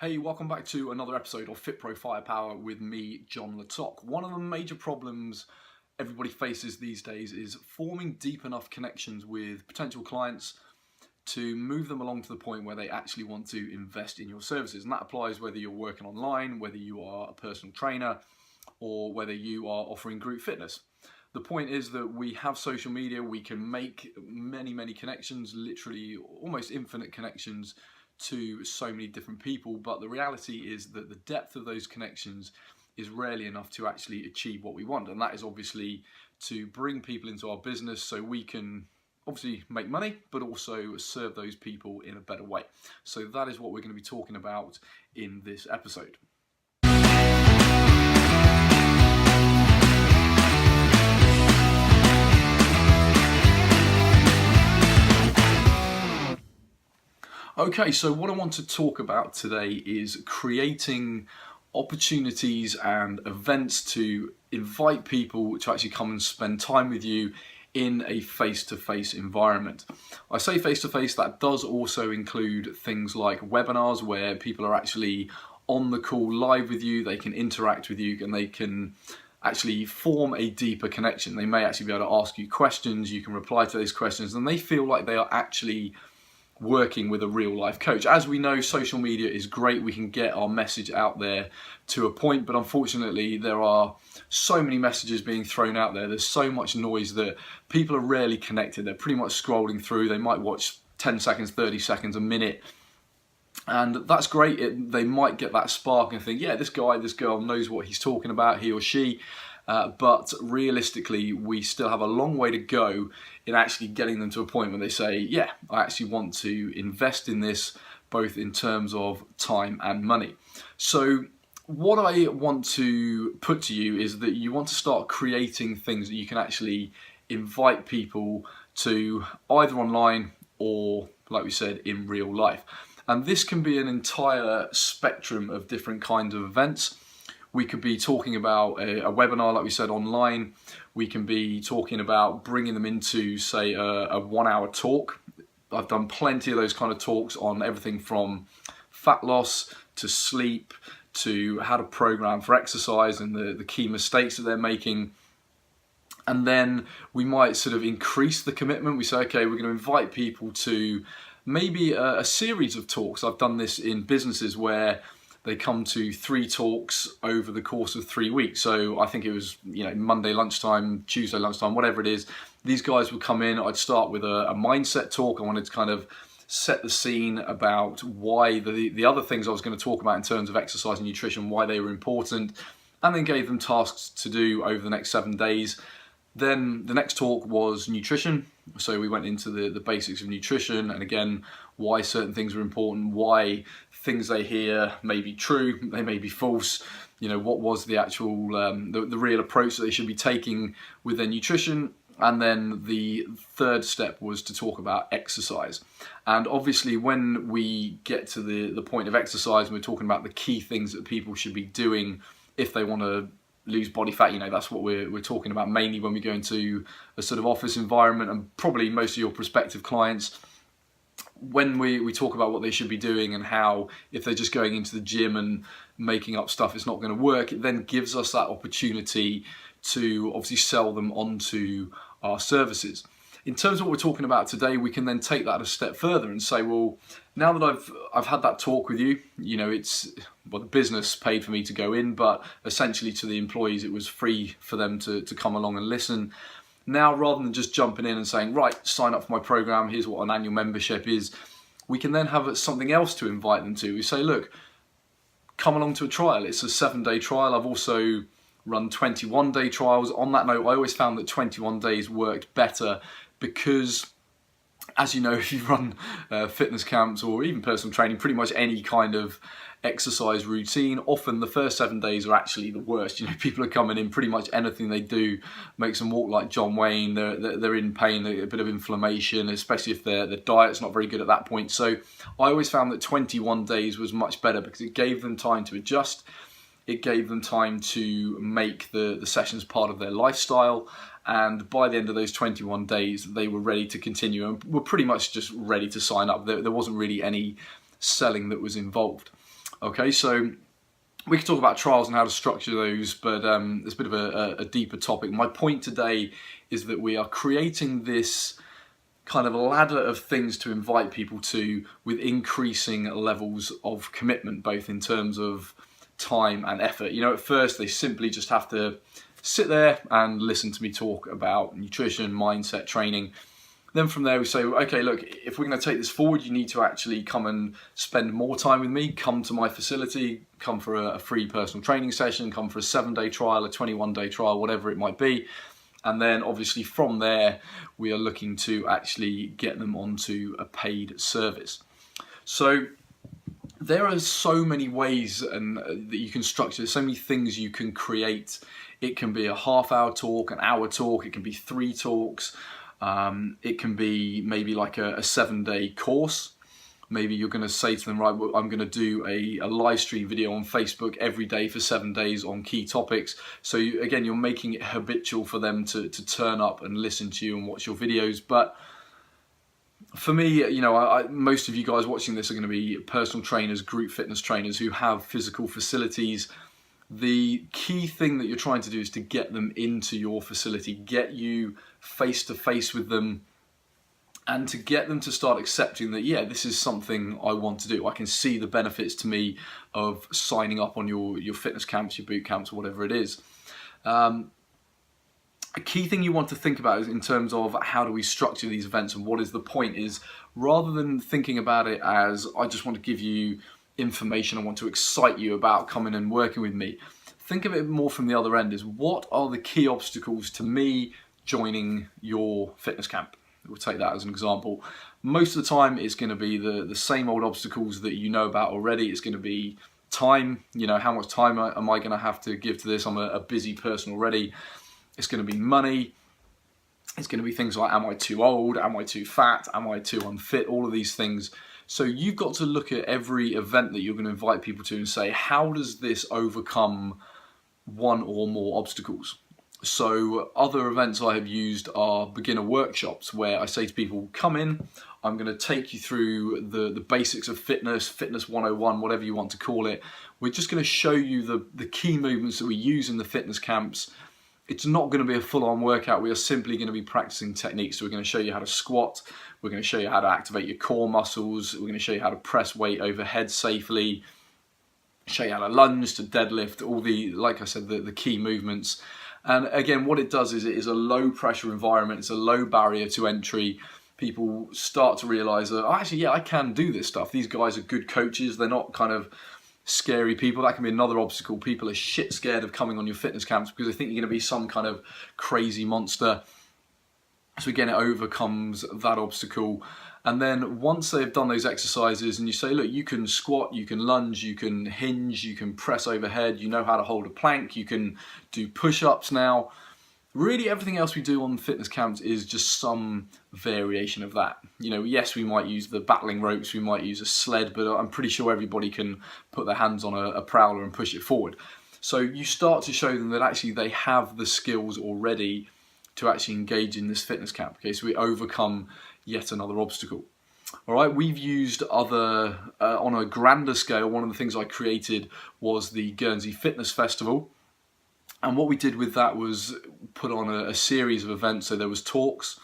Hey, welcome back to another episode of FitPro Firepower with me, John Latok. One of the major problems everybody faces these days is forming deep enough connections with potential clients to move them along to the point where they actually want to invest in your services. And that applies whether you're working online, whether you are a personal trainer, or whether you are offering group fitness. The point is that we have social media, we can make many connections, literally almost infinite connections to so many different people, but the reality is that the depth of those connections is rarely enough to actually achieve what we want, and that is obviously to bring people into our business so we can obviously make money, but also serve those people in a better way. So that is what we're going to be talking about in this episode. Okay, so what I want to talk about today is creating opportunities and events to invite people to actually come and spend time with you in a face-to-face environment. I say face-to-face, that does also include things like webinars where people are actually on the call live with you, they can interact with you, and they can actually form a deeper connection. They may actually be able to ask you questions, you can reply to those questions, and they feel like they are actually working with a real life coach. As we know, social media is great. We can get our message out there to a point, but unfortunately there are so many messages being thrown out there. There's so much noise that people are rarely connected. They're pretty much scrolling through. They might watch 10 seconds, 30 seconds, a minute. And that's great. They might get that spark and think, yeah, this guy, this girl knows what he's talking about, he or she. But realistically, we still have a long way to go in actually getting them to a point where they say, yeah, I actually want to invest in this, both in terms of time and money. So what I want to put to you is that you want to start creating things that you can actually invite people to, either online or, like we said, in real life. And this can be an entire spectrum of different kinds of events. We could be talking about a webinar, like we said, online. We can be talking about bringing them into, say, a 1 hour talk. I've done plenty of those kind of talks on everything from fat loss to sleep to how to program for exercise and the key mistakes that they're making. And then we might sort of increase the commitment. We say, okay, we're going to invite people to maybe a series of talks. I've done this in businesses where they come to 3 talks over the course of 3 weeks. So I think it was, Monday lunchtime, Tuesday lunchtime, whatever it is. These guys would come in. I'd start with a mindset talk. I wanted to kind of set the scene about why the other things I was going to talk about in terms of exercise and nutrition, why they were important, and then gave them tasks to do over the next 7 days. Then the next talk was nutrition. So we went into the basics of nutrition, and again, why certain things are important, why things they hear may be true, they may be false, what was the actual, the real approach that they should be taking with their nutrition. And then the third step was to talk about exercise. And obviously when we get to the point of exercise, and we're talking about the key things that people should be doing if they want to lose body fat, that's what we're talking about mainly when we go into a sort of office environment, and probably most of your prospective clients, when we talk about what they should be doing and how if they're just going into the gym and making up stuff, it's not going to work. It then gives us that opportunity to obviously sell them onto our services. In terms of what we're talking about today, we can then take that a step further and say, well, now that I've had that talk with you, the business paid for me to go in, but essentially to the employees, it was free for them to come along and listen. Now, rather than just jumping in and saying, right, sign up for my program, here's what an annual membership is, we can then have something else to invite them to. We say, look, come along to a trial. It's a 7-day trial. I've also run 21-day trials. On that note, I always found that 21 days worked better because, as you know, if you run fitness camps or even personal training, pretty much any kind of exercise routine, often the first 7 days are actually the worst. People are coming in, pretty much anything they do makes them walk like John Wayne. They're in pain, a bit of inflammation, especially if their diet's not very good at that point. So I always found that 21 days was much better because it gave them time to adjust. It gave them time to make the sessions part of their lifestyle. And by the end of those 21 days, they were ready to continue and were pretty much just ready to sign up. There wasn't really any selling that was involved. Okay, so we could talk about trials and how to structure those, but it's a bit of a deeper topic. My point today is that we are creating this kind of a ladder of things to invite people to with increasing levels of commitment, both in terms of time and effort. You know, at first they simply just have to sit there and listen to me talk about nutrition, mindset, training. Then from there we say, okay, look, if we're going to take this forward, you need to actually come and spend more time with me, come to my facility, come for a free personal training session, come for a 7-day trial, a 21-day trial, whatever it might be. And then obviously from there, we are looking to actually get them onto a paid service. So there are so many ways that you can structure, so many things you can create. It can be a half-hour talk, an hour talk, it can be 3 talks. It can be maybe like a 7-day course. Maybe you're going to say to them, right, well, I'm going to do a live stream video on Facebook every day for 7 days on key topics. So again, you're making it habitual for them to turn up and listen to you and watch your videos. But for me, you know, most of you guys watching this are going to be personal trainers, group fitness trainers who have physical facilities. The key thing that you're trying to do is to get them into your facility, get you face to face with them, and to get them to start accepting that, yeah, this is something I want to do. I can see the benefits to me of signing up on your fitness camps, your boot camps, whatever it is. A key thing you want to think about is in terms of how do we structure these events and what is the point is, rather than thinking about it as I just want to give you information, I want to excite you about coming and working with me. Think of it more from the other end, is what are the key obstacles to me joining your fitness camp? We'll take that as an example. Most of the time it's going to be the same old obstacles that you know about already. It's going to be time, you know, how much time am I going to have to give to this? I'm a busy person already. It's going to be money. It's going to be things like, am I too old? Am I too fat? Am I too unfit? All of these things. So you've got to look at every event that you're going to invite people to and say, how does this overcome one or more obstacles? So other events I have used are beginner workshops where I say to people, come in, I'm going to take you through the basics of fitness 101, whatever you want to call it. We're just going to show you the key movements that we use in the fitness camps. It's not going to be a full-on workout. We are simply going to be practicing techniques. So we're going to show you how to squat. We're going to show you how to activate your core muscles. We're going to show you how to press weight overhead safely, show you how to lunge, to deadlift, all the, like I said, the key movements. And again, what it does is it is a low pressure environment. It's a low barrier to entry. People start to realize that, oh, actually, yeah, I can do this stuff. These guys are good coaches. They're not kind of scary people. That can be another obstacle. People are shit scared of coming on your fitness camps because they think you're going to be some kind of crazy monster. So again, it overcomes that obstacle. And then once they've done those exercises and you say, look, you can squat, you can lunge, you can hinge, you can press overhead, you know how to hold a plank, you can do push-ups now. Really everything else we do on fitness camps is just some variation of that. You know, yes, we might use the battling ropes, we might use a sled, but I'm pretty sure everybody can put their hands on a prowler and push it forward. So you start to show them that actually they have the skills already to actually engage in this fitness camp. Okay, so we overcome yet another obstacle. All right, we've used other, on a grander scale, one of the things I created was the Guernsey Fitness Festival. And what we did with that was put on a series of events. So there was talks,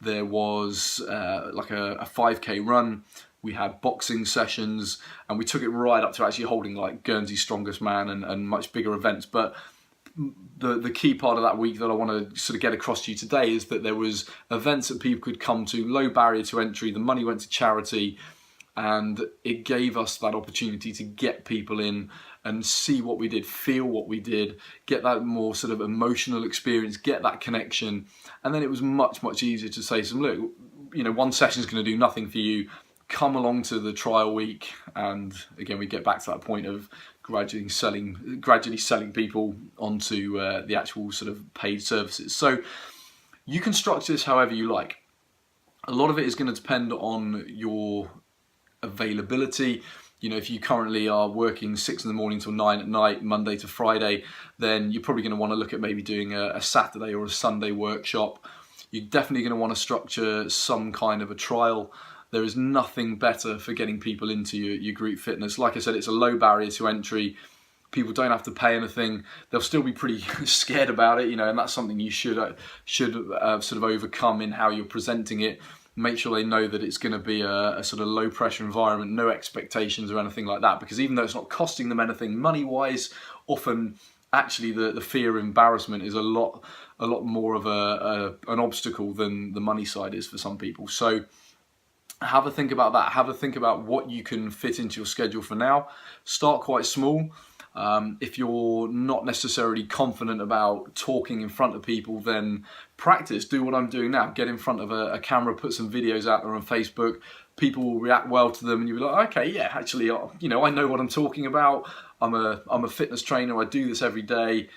there was like a 5K run, we had boxing sessions, and we took it right up to actually holding like Guernsey's Strongest Man and much bigger events. But the key part of that week that I want to sort of get across to you today is that there was events that people could come to, low barrier to entry, the money went to charity, and it gave us that opportunity to get people in and see what we did, feel what we did, get that more sort of emotional experience, get that connection. And then it was much, much easier to say to them, look, you know, one session is going to do nothing for you. Come along to the trial week. And again, we get back to that point of gradually selling people onto the actual sort of paid services. So you can structure this however you like. A lot of it is going to depend on your availability. You know, if you currently are working 6 in the morning till 9 at night, Monday to Friday, then you're probably going to want to look at maybe doing a Saturday or a Sunday workshop. You're definitely going to want to structure some kind of a trial. There is nothing better for getting people into your group fitness. Like I said, it's a low barrier to entry. People don't have to pay anything. They'll still be pretty scared about it, and that's something you should sort of overcome in how you're presenting it. Make sure they know that it's going to be a sort of low pressure environment, no expectations or anything like that, because even though it's not costing them anything money wise, often actually the fear of embarrassment is a lot more of an obstacle than the money side is for some people. So have a think about that. Have a think about what you can fit into your schedule for now. Start quite small. If you're not necessarily confident about talking in front of people, then practice. Do what I'm doing now. Get in front of a camera, put some videos out there on Facebook. People will react well to them, and you'll be like, okay, yeah, actually, I know what I'm talking about. I'm a fitness trainer. I do this every day.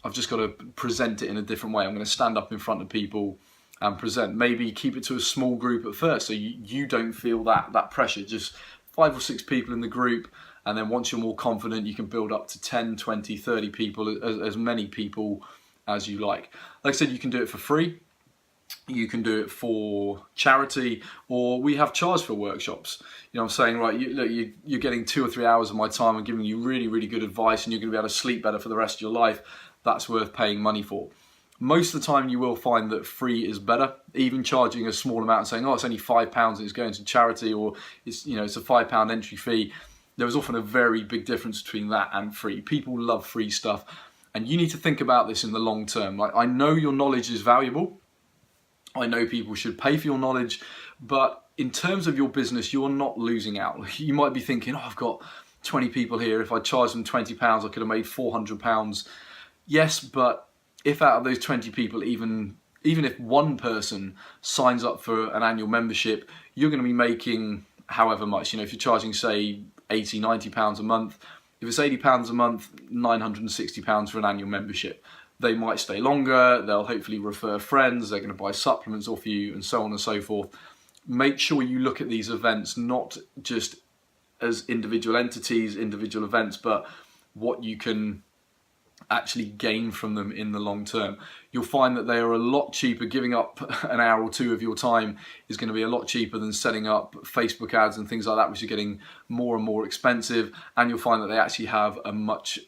I've just got to present it in a different way. I'm going to stand up in front of people and present. Maybe keep it to a small group at first, so you don't feel that pressure. Just 5 or 6 people in the group. And then once you're more confident, you can build up to 10, 20, 30 people, as many people as you like. Like I said, you can do it for free. You can do it for charity, or we have charge for workshops. I'm saying, right, you're getting 2 or 3 hours of my time and giving you really, really good advice, and you're going to be able to sleep better for the rest of your life. That's worth paying money for. Most of the time you will find that free is better. Even charging a small amount and saying, it's only £5 and it's going to charity, or it's a £5 entry fee. There is often a very big difference between that and free. People love free stuff, and you need to think about this in the long term. Like, I know your knowledge is valuable. I know people should pay for your knowledge, but in terms of your business, you're not losing out. You might be thinking, I've got 20 people here. If I charge them £20, I could have made £400. Yes, but if out of those 20 people, even if one person signs up for an annual membership, you're going to be making however much. If you're charging, say, £80, £90 a month, if it's £80 a month, £960 for an annual membership. They might stay longer, they'll hopefully refer friends, they're going to buy supplements off you, and so on and so forth. Make sure you look at these events not just as individual entities, individual events, but what you can actually gain from them in the long term. You'll find that they are a lot cheaper. Giving up an hour or 2 of your time is going to be a lot cheaper than setting up Facebook ads and things like that, which are getting more and more expensive. And you'll find that they actually have a much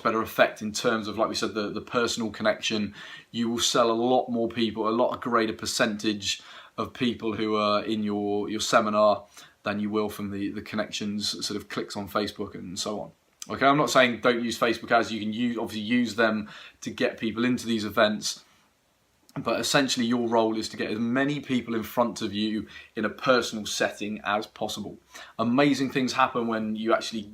better effect in terms of, like we said, the personal connection. You will sell a lot more people, a lot greater percentage of people who are in your seminar than you will from the connections, sort of clicks on Facebook and so on. Okay, I'm not saying don't use Facebook ads. You can obviously use them to get people into these events, but essentially your role is to get as many people in front of you in a personal setting as possible. Amazing things happen when you actually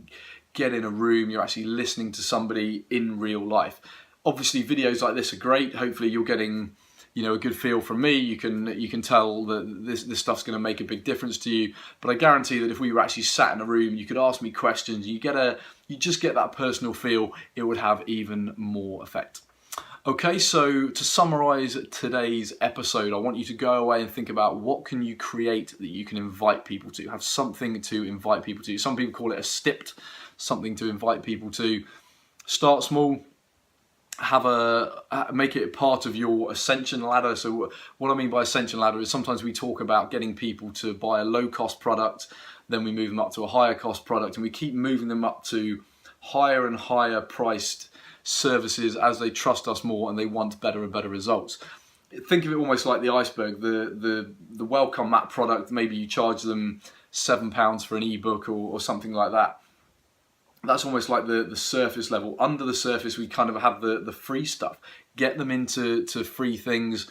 get in a room, you're actually listening to somebody in real life. Obviously videos like this are great. Hopefully you're getting a good feel from me. You can tell that this stuff's going to make a big difference to you. But I guarantee that if we were actually sat in a room, you could ask me questions, you just get that personal feel, it would have even more effect. Okay, so to summarize today's episode, I want you to go away and think about what can you create that you can invite people to. Have something to invite people to. Some people call it a stipt, something to invite people to. Start small. Make it part of your ascension ladder. So what I mean by ascension ladder is sometimes we talk about getting people to buy a low cost product, then we move them up to a higher cost product, and we keep moving them up to higher and higher priced services as they trust us more and they want better and better results. Think of it almost like the iceberg. The welcome mat product, maybe you charge them £7 for an ebook or something like that. That's almost like the surface level. Under the surface, we kind of have the free stuff. Get them into free things,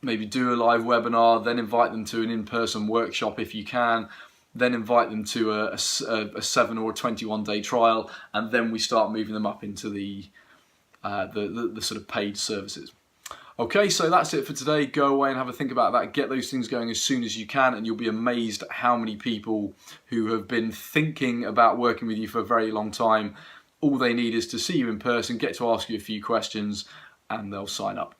maybe do a live webinar, then invite them to an in-person workshop if you can, then invite them to a 7 or a 21-day trial, and then we start moving them up into the sort of paid services. Okay, so that's it for today. Go away and have a think about that. Get those things going as soon as you can, and you'll be amazed at how many people who have been thinking about working with you for a very long time, all they need is to see you in person, get to ask you a few questions, and they'll sign up.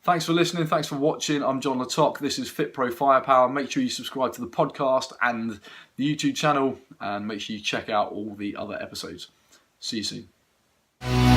Thanks for listening. Thanks for watching. I'm John Latok. This is Fit Pro Firepower. Make sure you subscribe to the podcast and the YouTube channel, and make sure you check out all the other episodes. See you soon.